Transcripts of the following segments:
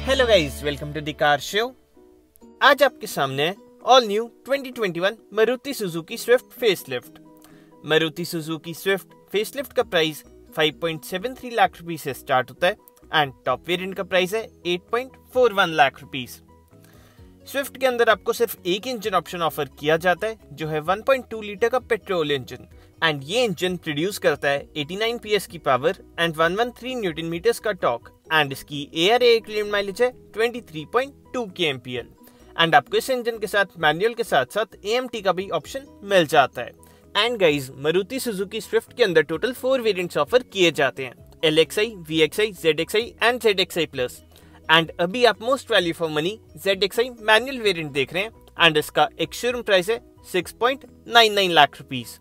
Hello guys, welcome to the car show. आज आपके सामने all new 2021 Maruti Suzuki Swift facelift. Maruti Suzuki Swift facelift का price 5.73 lakh rupees से start होता है एंड टॉप वेरिएंट का प्राइस है 8.41 लाख रुपीस। स्विफ्ट के अंदर आपको सिर्फ एक इंजन ऑप्शन ऑफर किया जाता है जो है 1.2 लीटर का पेट्रोल इंजन एंड ये इंजन प्रोड्यूस करता है 89 PS की पावर एंड 113 न्यूटन मीटर्स का टॉर्क एंड इसकी ARAA क्लेम माइलेज है 23.2 kmpl एंड आपको इस इंजन के साथ मैनुअल के साथ साथ AMT का भी ऑप्शन मिल जाता है। And guys, Maruti Suzuki Swift के अंदर टोटल 4 वेरिएंट्स ऑफर किए जाते हैं, LXI, VXI, ZXI and ZXI plus. And अभी आप most value for money ZXI manual variant देख रहे हैं एंड इसका एक शोरूम प्राइस है 6.99 लाख रुपीस।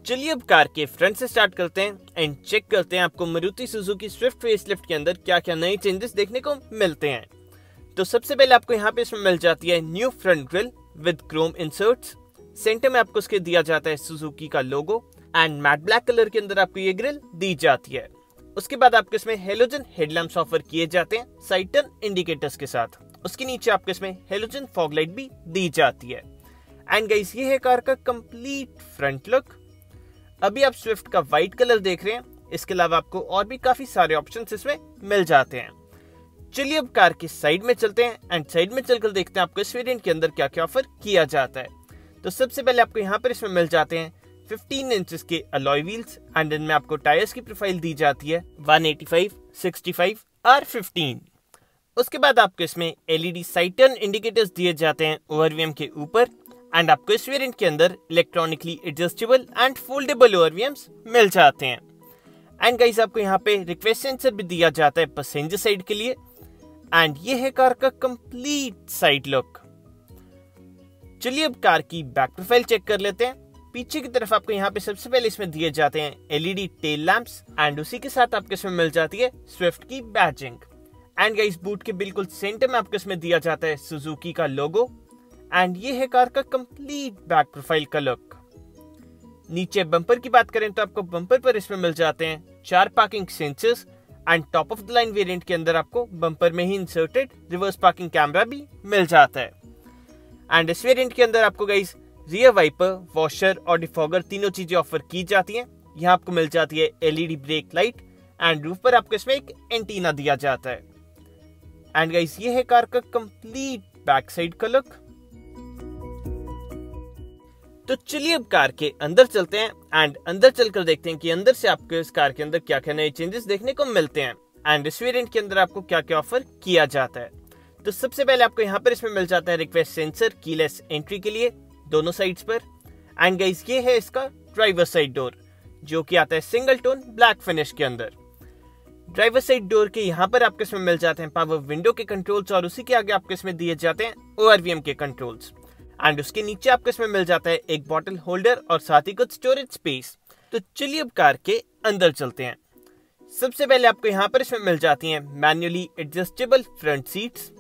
चलिए अब कार के फ्रंट से स्टार्ट करते हैं एंड चेक करते हैं आपको मारुति सुजुकी स्विफ्ट फेसलिफ्ट के अंदर क्या क्या नए चेंजेस देखने को मिलते हैं। तो सबसे पहले आपको यहाँ पे इसमें मिल जाती है new front grille with Chrome inserts. Centre में आपको इसके दिया जाता है सुजुकी का logo and matte black colour के अंदर आपको ये ग्रिल दी जाती है। उसके बाद आपको इसमें हेलोजन हेडलैम्प्स ऑफर किए जाते हैं साइड टर्न इंडिकेटर्स के साथ। उसके नीचे आपको इसमें हेलोजन फॉग लाइट भी दी जाती है। एंड गाइस, ये है कार का कंप्लीट फ्रंट लुक। अभी आप स्विफ्ट का व्हाइट कलर देख रहे हैं, इसके अलावा आपको और भी काफी सारे ऑप्शंस इसमें मिल जाते हैं। चलिए अब कार की साइड में चलते हैं एंड साइड में चलकर देखते हैं आपको इस वेरिएंट के अंदर क्या क्या ऑफर किया जाता है। तो सबसे पहले आपको यहाँ पर इसमें मिल जाते हैं 15 इंचेस के अलॉय व्हील्स एंड इनमें आपको टायर्स की प्रोफाइल दी जाती है 185, 65 और 15। उसके बाद आपको इसमें LED साइड टर्न इंडिकेटर्स दिए जाते हैं ओवरवीएम के ऊपर एंड आपको इस वेरिएंट के अंदर इलेक्ट्रॉनिकली एडजस्टेबल एंड फोल्डेबल ओवरवीएम्स मिल जाते हैं। एंड गाइस, आपको यहाँ पे रिक्वेस्ट सेंसर भी दिया जाता है पैसेंजर साइड के लिए। एंड ये है कार का कंप्लीट साइड लुक। चलिए अब कार की बैक प्रोफाइल चेक कर लेते हैं। पीछे की तरफ आपको यहाँ पे सबसे पहले इसमें दिए जाते हैं LED टेल लैंप्स एंड उसी के साथ आपको इसमें मिल जाती है स्विफ्ट की बैजिंग। एंड गाइस, बूट के बिल्कुल सेंटर में आपको इसमें दिया जाता है सुजुकी का लोगो एंड ये है कार का कंप्लीट बैक प्रोफाइल का लुक। नीचे बम्पर की बात करें तो आपको बम्पर पर इसमें मिल जाते हैं 4 parking sensors and top of the line variant के अंदर आपको बम्पर में ही इंसर्टेड रिवर्स पार्किंग कैमरा भी मिल जाता है। एंड इस वेरिएंट के अंदर आपको गाइस रियर वाइपर, वॉशर और डिफॉगर तीनों चीजें ऑफर की जाती हैं। यहाँ आपको मिल जाती है LED brake light and roof पर आपको इसमें एक एंटीना दिया जाता है। एंड गाइस, ये है कार का कंप्लीट बैक साइड का लुक। तो चलिए अब कार के अंदर चलते हैं एंड अंदर चलकर देखते हैं कि अंदर से आपको इस कार के अंदर क्या क्या नए चेंजेस देखने को मिलते हैं एंड इस वेरिएंट के अंदर आपको क्या क्या ऑफर किया जाता है। तो सबसे पहले आपको यहाँ पर इसमें मिल जाता है रिक्वेस्ट सेंसर कीलेस एंट्री के लिए दोनों साइड्स पर। एंड गाइस, ये है इसका ड्राइवर साइड डोर जो कि आता है सिंगल टोन ब्लैक फिनिश के अंदर। ड्राइवर साइड डोर के यहाँ पर आपको इसमें मिल जाते हैं पावर विंडो के कंट्रोल्स और उसी के आगे आपको इसमें दिए जाते हैं ORVM के कंट्रोल्स एंड उसके नीचे आपको इसमें मिल जाता है एक बॉटल होल्डर और साथ ही कुछ स्टोरेज स्पेस। तो चलिए अब कार के अंदर चलते हैं। सबसे पहले आपको यहाँ पर इसमें मिल जाती हैं manually adjustable front seats.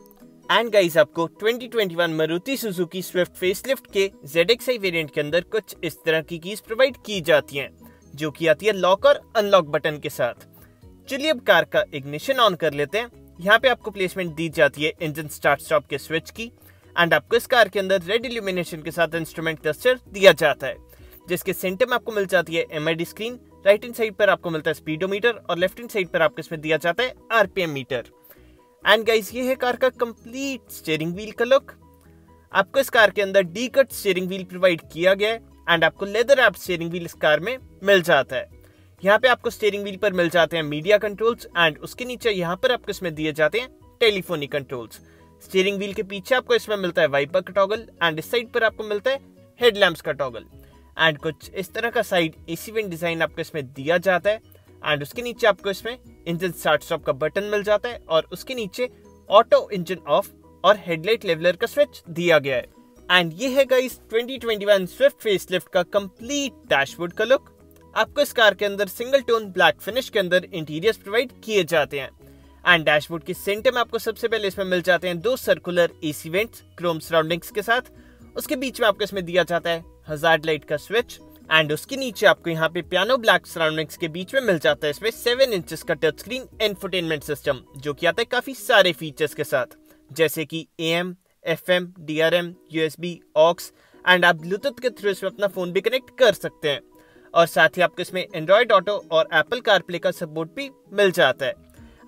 And guys, आपको 2021 मारुति सुजुकी स्विफ्ट फेसलिफ्ट के ZXI वेरिएंट के अंदर कुछ इस तरह की कीज प्रोवाइड की जाती हैं जो कि आती है लॉक और अनलॉक बटन के साथ। चलिए अब कार का इग्निशन ऑन कर लेते हैं। यहाँ पे आपको प्लेसमेंट दी जाती है इंजन स्टार्ट स्टॉप के स्विच की एंड आपको इस कार के अंदर रेड इल्यूमिनेशन के साथ इंस्ट्रूमेंट क्लस्टर दिया जाता है जिसके सेंटर में आपको मिल जाती है MID screen. Right hand side पर आपको मिलता है स्पीडोमीटर और लेफ्ट हैंड साइड पर आपको इसमें दिया जाता है RPM मीटर। एंड गाइस, ये है कार का कंप्लीट स्टीयरिंग व्हील का लुक। आपको इस कार के अंदर D cut steering wheel provide किया गया है एंड आपको लेदर रैप्ड स्टीयरिंग व्हील इस कार में मिल जाता है। यहाँ पे आपको स्टीयरिंग व्हील पर मिल जाते हैं मीडिया कंट्रोल्स एंड उसके नीचे यहाँ पर आपको इसमें दिए जाते हैं टेलीफोनिक कंट्रोल्स। स्टीयरिंग व्हील के पीछे आपको इसमें मिलता है वाइपर का टॉगल एंड इस साइड पर आपको मिलता है हेडलैम्प्स का टॉगल एंड कुछ इस तरह का साइड AC वेंट डिजाइन आपको इसमें दिया जाता है एंड उसके नीचे आपको इसमें इंजन स्टार्ट स्टॉप का बटन मिल जाता है और उसके नीचे ऑटो इंजन ऑफ और हेडलाइट लेवलर का स्विच दिया गया है। एंड ये है गाइस 2021 स्विफ्ट फेसलिफ्ट का कंप्लीट डैशबोर्ड का लुक। आपको इस कार के अंदर सिंगल टोन ब्लैक फिनिश के अंदर इंटीरियर्स प्रोवाइड किए जाते हैं एंड डैशबोर्ड के सेंटर में आपको सबसे पहले इसमें मिल जाते हैं 2 circular AC vents Chrome surroundings के साथ। उसके बीच में आपको इसमें दिया जाता है हजार्ड लाइट का स्विच एंड उसके नीचे आपको यहाँ पे पियानो ब्लैक सराउंडिंग्स के बीच में मिल जाता है इसमें 7 इंचेस का टच स्क्रीन इंफोटेनमेंट सिस्टम, जो कि आता है काफी सारे फीचर्स के साथ, जैसे कि AM, FM, DRM, USB, aux and आप ब्लूटूथ के थ्रू इसमें अपना फोन भी कनेक्ट कर सकते हैं। और साथ ही आपको इसमें एंड्रॉइड ऑटो और एप्पल कारप्ले का सपोर्ट भी मिल जाता है।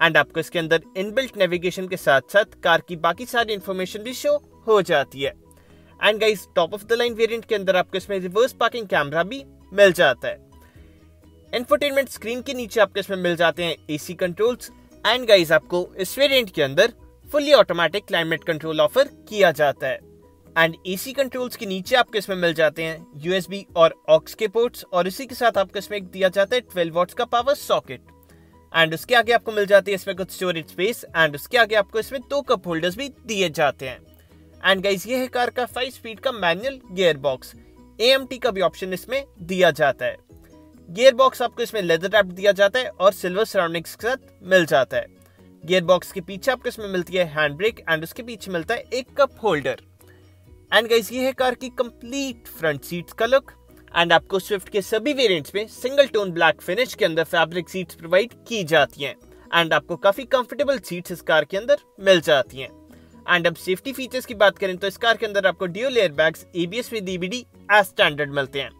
एंड आपको इसके अंदर इनबिल्ट नेविगेशन के साथ साथ कार की बाकी सारी इंफॉर्मेशन भी शो हो जाती है। And guys, top of the line variant के अंदर आपको इसमें रिवर्स पार्किंग कैमरा भी मिल जाता है। इंफोटेनमेंट स्क्रीन के नीचे आपको इसमें मिल जाते हैं AC कंट्रोल्स। एंड गाइस, आपको इस वेरिएंट के अंदर fully automatic climate control offer किया जाता है। एंड AC कंट्रोल्स के नीचे आपको इसमें मिल जाते हैं USB और ऑक्स के पोर्ट्स, और इसी के साथ आपको इसमें दिया जाता है 12 वॉट्स का पावर सॉकेट। एंड उसके आगे आपको मिल जाती है इसमें कुछ स्टोरेज स्पेस, एंड उसके आगे आपको इसमें 2 कप होल्डर्स भी दिए जाते हैं। एंड गाइस, ये है कार का 5 स्पीड का मैनुअल गियर बॉक्स। AMT का भी ऑप्शन इसमें दिया जाता है। गियर बॉक्स आपको इसमें लेदर रैप दिया जाता है और सिल्वर सराउंडिंग्स के साथ मिल जाता है। गियर बॉक्स के पीछे आपको इसमें मिलती है हैंड ब्रेक, एंड उसके पीछे मिलता है एक कप होल्डर। एंड गाइस, ये है कार की कंप्लीट फ्रंट सीट्स का लुक। एंड आपको स्विफ्ट के सभी वेरिएंट्स में सिंगल टोन ब्लैक फिनिश के अंदर फैब्रिक सीट्स प्रोवाइड की जाती हैं। एंड आपको काफी कंफर्टेबल सीट्स इस कार के अंदर मिल जाती हैं। एंड अब सेफ्टी फीचर्स की बात करें तो इस कार के अंदर आपको dual airbags, ABS with EBD as standard मिलते हैं।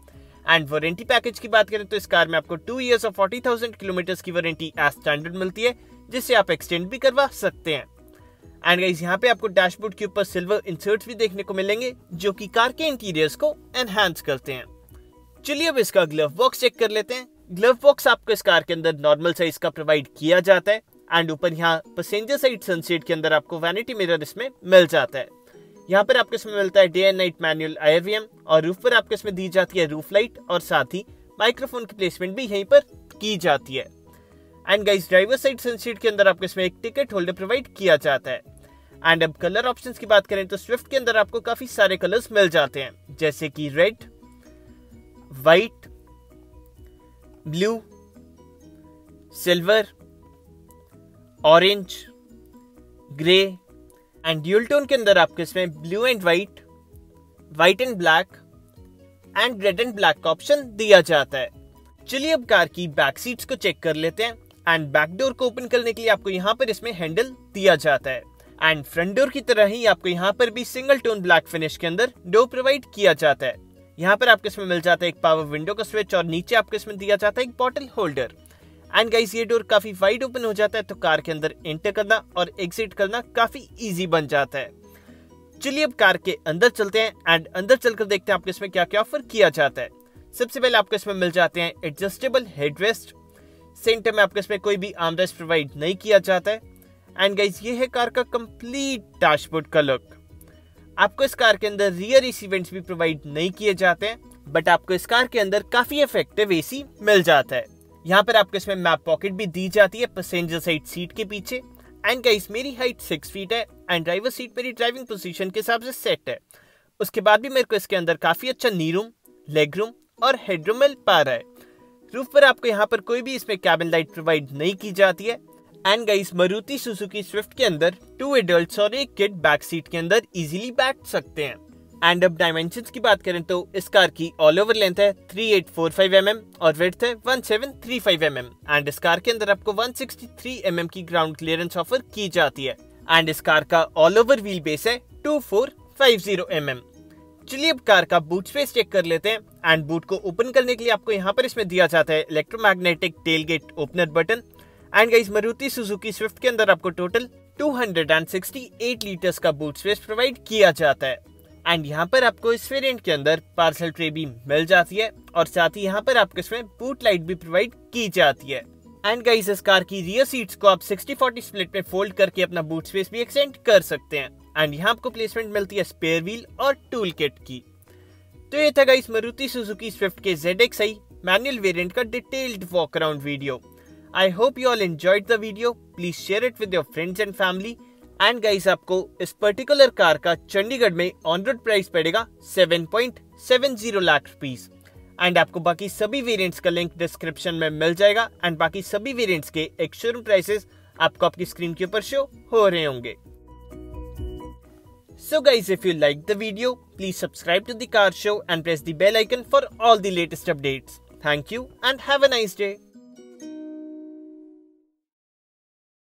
एंड वारंटी पैकेज की बात करें तो इस कार में आपको 2 years और 40,000 किलोमीटर की वारंटी एज स्टैंडर्ड मिलती है, जिससे आप एक्सटेंड भी करवा सकते हैं। एंड गाइस, यहाँ पे आपको डैशबोर्ड के ऊपर सिल्वर इंसर्ट्स भी देखने को मिलेंगे, जो कि कार के इंटीरियर्स को एनहांस करते हैं। चलिए अब इसका ग्लव बॉक्स चेक कर लेते हैं। ग्लव बॉक्स आपको इस कार के अंदर नॉर्मल साइज का प्रोवाइड किया जाता है। एंड ऊपर यहाँ पैसेंजर साइड सनसेट के अंदर आपको वैनिटी मिरर इसमें मिल जाता है। यहाँ पर आपको इसमें मिलता है day and night manual IRVM, और रूफ पर आपको इसमें दी जाती है रूफ लाइट, और साथ ही माइक्रोफोन की प्लेसमेंट भी यहीं पर की जाती है। And guys, driver side sunset के अंदर आपको इसमें एक टिकट होल्डर प्रोवाइड किया जाता है। एंड अब कलर ऑप्शंस की बात करें तो स्विफ्ट के अंदर आपको काफी सारे कलर्स मिल जाते हैं, जैसे कि red, white, blue, silver, orange, grey and dual tone के अंदर आपको इसमें blue and white, white and black and red and black का ऑप्शन दिया जाता है। चलिए अब कार की बैक सीट्स को चेक कर लेते हैं। एंड बैक डोर को ओपन करने के लिए आपको यहाँ पर इसमें हैंडल दिया जाता है। एंड फ्रंट डोर की तरह ही आपको यहाँ पर भी सिंगल टोन ब्लैक फिनिश के अंदर डोर प्रोवाइड किया जाता है। यहाँ पर आपको इसमें मिल जाता है एक पावर विंडो का स्विच, और नीचे आपको इसमें दिया जाता है एक बॉटल होल्डर। एंड गाइस, ये डोर काफी वाइड ओपन हो जाता है, तो कार के अंदर एंटर करना और एग्जिट करना काफी इजी बन जाता है। चलिए अब कार के अंदर चलते हैं, एंड अंदर चलकर देखते हैं आपको इसमें क्या क्या ऑफर किया जाता है। सबसे पहले आपको इसमें मिल जाते हैं एडजस्टेबल हेडरेस्ट। सेंटर में आपको इसमें कोई भी आर्मरेस्ट प्रोवाइड नहीं किया जाता है। एंड गाइस, ये है कार का कंप्लीट डैशबोर्ड का लुक। आपको इस कार के अंदर रियर AC वेंट्स भी प्रोवाइड नहीं किए जाते हैं, बट आपको इस कार के अंदर काफी इफेक्टिव AC मिल जाता है। यहाँ पर आपको इसमें मैप पॉकेट भी दी जाती है पैसेंजर साइड सीट के पीछे। एंड गाइस, मेरी हाइट 6 फीट है, एंड ड्राइवर सीट मेरी ड्राइविंग पोजीशन के हिसाब से सेट है। उसके बाद भी मेरे को इसके अंदर काफी अच्छा नी रूम, लेग रूम और हेडरूम मिल पा रहा है। रूफ पर आपको यहाँ पर कोई भी इसमें कैबिन लाइट प्रोवाइड नहीं की जाती है। And guys, Maruti Suzuki Swift के अंदर 2 एडल्ट्स और एक किड बैक सीट के अंदर इजीली बैठ सकते हैं। एंड अब डायमेंशंस की बात करें तो इस कार की ऑल ओवर लेंथ है 3845 mm और विड्थ है 1735 mm। एंड इस कार के अंदर आपको 163 mm की ग्राउंड क्लियरेंस ऑफर की जाती है। एंड इस कार का ऑल ओवर व्हील बेस है 2450 mm। चलिए अब कार का बूट स्पेस चेक कर लेते हैं। एंड बूट को ओपन करने के लिए आपको यहाँ पर इसमें दिया जाता है electromagnetic tailgate opener button. And guys, Maruti Suzuki Swift के अंदर आपको टोटल 268 लीटर्स का बूट स्पेस प्रोवाइड किया जाता है। एंड यहाँ पर आपको इस वेरिएंट के अंदर पार्सल ट्रे भी मिल जाती है, और साथ ही यहाँ पर आपको इसमें बूट लाइट भी प्रोवाइड की जाती है। एंड गाइस, इस कार की रियर सीट्स को आप 60-40 स्प्लिट में फोल्ड करके अपना बूट स्पेस भी एक्सटेंड कर सकते हैं। एंड यहाँ आपको प्लेसमेंट मिलती है स्पेयर व्हील और टूल किट की। तो ये था गाइस मारुति सुजुकी स्विफ्ट के ZXi मैनुअल वेरिएंट का detailed walk around video. I hope you all enjoyed the video. Please share it with your friends and family. And guys, आपको इस particular car का चंडीगढ़ में ऑन रोड प्राइस पड़ेगा 7.70 lakh rupees. And आपको बाकी सभी variants का लिंक डिस्क्रिप्शन में मिल जाएगा। एंड बाकी सभी वेरिएंट्स के एक शोरूम प्राइसेस आपको आपकी स्क्रीन के ऊपर शो हो रहे होंगे। So guys, if you liked the video, please subscribe to The Car Show and press the bell icon for all the latest updates. Thank you and have a nice day.